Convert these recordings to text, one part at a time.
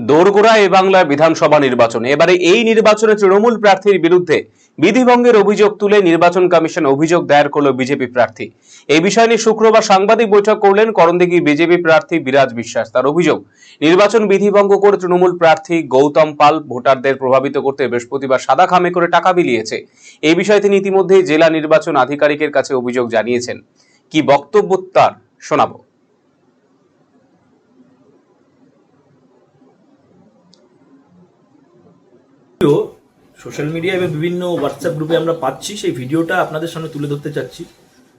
দোরগোড়া এ বাংলা বিধানসভা নির্বাচন। এবারে এই নির্বাচনে তৃণমূল প্রার্থীর বিরুদ্ধে বিধিভঙ্গের অভিযোগ তুলে নির্বাচন কমিশন অভিযোগ দায়ের করল বিজেপি প্রার্থী। এই বিষয় নিয়ে শুক্রবার সাংবাদিক বৈঠক করলেন করণদিঘির বিজেপি প্রার্থী বিরাজ বিশ্বাস। তার অভিযোগ, নির্বাচন বিধিভঙ্গ করে তৃণমূল প্রার্থী গৌতম পাল ভোটারদের প্রভাবিত করতে বৃহস্পতিবার সাদা খামে করে টাকা বিলিয়েছে। এই বিষয়ে তিনি ইতিমধ্যেই জেলা নির্বাচন আধিকারিকের কাছে অভিযোগ জানিয়েছেন। কি বক্তব্য তার শোনাবো। সোশ্যাল মিডিয়া এবং বিভিন্ন হোয়াটসঅ্যাপ গ্রুপে আমরা পাচ্ছি, সেই ভিডিওটা আপনাদের সামনে তুলে ধরতে চাচ্ছি।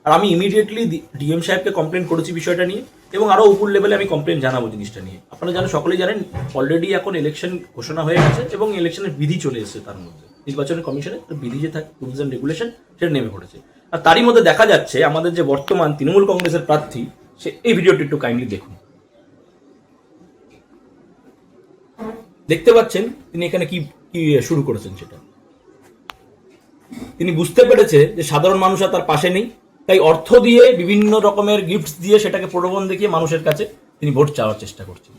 আর আমি ইমিডিয়েটলি ডিএম সাহেবকে কমপ্লেন করেছি বিষয়টা নিয়ে, এবং আরও উপর লেভেলে আমি কমপ্লেন জানাবো জিনিসটা নিয়ে। আপনারা জানেন, সকলেই জানেন, অলরেডি এখন ইলেকশন ঘোষণা হয়ে গেছে এবং ইলেকশনের বিধি চলে এসেছে। তার মধ্যে নির্বাচনের কমিশনের বিধি যে থাকে, রুলস অ্যান্ড রেগুলেশন, সেটা নেমে পড়েছে। আর তারই মধ্যে দেখা যাচ্ছে আমাদের যে বর্তমান তৃণমূল কংগ্রেসের প্রার্থী, সে এই ভিডিওটি একটু কাইন্ডলি দেখুন। দেখতে পাচ্ছেন তিনি এখানে কি শুরু করেছেন। সেটা তিনি বুঝতে পেরেছে যে সাধারণ মানুষ আর তার পাশে নেই, তাই অর্থ দিয়ে, বিভিন্ন রকমের গিফটস দিয়ে, সেটাকে প্রলোভন দেখিয়ে মানুষের কাছে তিনি ভোট চাওয়ার চেষ্টা করছেন।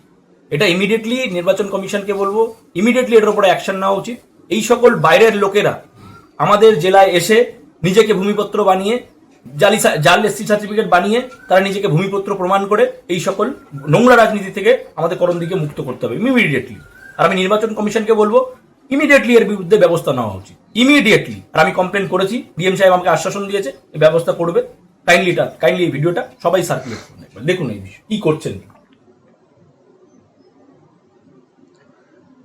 এটা ইমিডিয়েটলি নির্বাচন কমিশনকে বলবো, ইমিডিয়েটলি এটার উপরে অ্যাকশন নেওয়া উচিত। এই সকল বাইরের লোকেরা আমাদের জেলায় এসে নিজেকে ভূমিপত্র বানিয়ে, জাল এসসি সার্টিফিকেট বানিয়ে তারা নিজেকে ভূমিপত্র প্রমাণ করে এই সকল নোংরা রাজনীতি থেকে আমাদের করণদিঘিকে মুক্ত করতে হবে ইমিডিয়েটলি। আর আমি নির্বাচন কমিশনকে বলবো, ইমিডিয়েটলি এর বিরুদ্ধে ব্যবস্থা নেওয়া উচিত, ইমিডিয়েটলি। আর আমি কমপ্লেন করেছি, ডিএম সাহেব আমাকে আশ্বাসন দিয়েছে এই ব্যবস্থা করবে। কাইন্ডলি এই ভিডিওটা সবাই সার্কুলেট করুন, দেখুন এই বিষয় কি করছেন।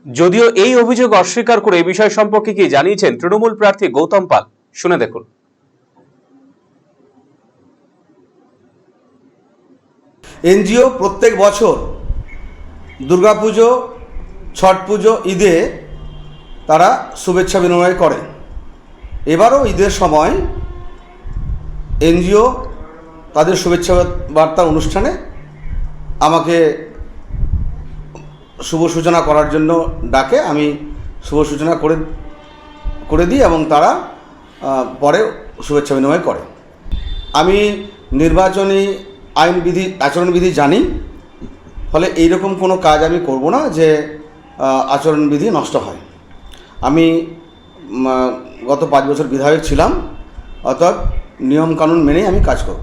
যদিও এই অভিযোগ অস্বীকার করে এই বিষয় সম্পর্কে কি জানিয়েছেন তৃণমূল প্রার্থী গৌতম পাল, শুনে দেখুন। এনজিও প্রত্যেক বছর দুর্গাপুজো, ছট পুজো, ঈদে তারা শুভেচ্ছা বিনিময় করে। এবারও ঈদের সময় এনজিও তাদের শুভেচ্ছা বার্তা অনুষ্ঠানে আমাকে শুভ সূচনা করার জন্য ডাকে। আমি শুভ সূচনা করে দিই এবং তারা পরে শুভেচ্ছা বিনিময় করে। আমি নির্বাচনী আইনবিধি, আচরণবিধি জানি, ফলে এইরকম কোনো কাজ আমি করব না যে আচরণবিধি নষ্ট হয়। আমি গত 5 বছর বিধায়ক ছিলাম, অর্থাৎ নিয়মকানুন মেনেই আমি কাজ করব।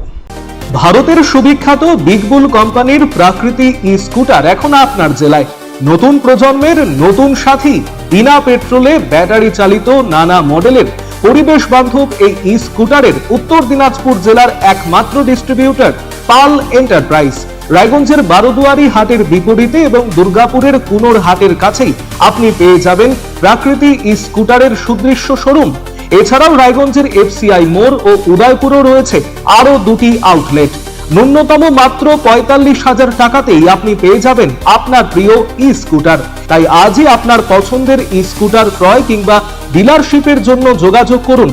ভারতের সুবিখ্যাত বিগবুল কোম্পানির প্রাকৃতি ই স্কুটার এখন আপনার জেলায়। নতুন প্রজন্মের নতুন সাথী, বিনা পেট্রোলে ব্যাটারি চালিত নানা মডেলের পরিবেশ বান্ধব এই ই স্কুটারের উত্তর দিনাজপুর জেলার একমাত্র ডিস্ট্রিবিউটর পাল এন্টারপ্রাইজ। রায়গঞ্জের বারোদুয়ারি হাটের বিপরীতে এবং দুর্গাপুরের কুনোর হাটের কাছেই আপনি পেয়ে যাবেন প্রাকৃতি ই স্কুটারের সুদৃশ্য শোরুম। এছাড়াও রায়গঞ্জের এফসিআই মোড় ও উদয়পুরও রয়েছে আরো 2টি আউটলেট। ন্যূনতম মাত্র 45,000 টাকাতেই আপনি পেয়ে যাবেন আপনার প্রিয় ই স্কুটার। তাই আজই আপনার পছন্দের ই স্কুটার ক্রয় কিংবা ডিলারশিপের জন্য যোগাযোগ করুন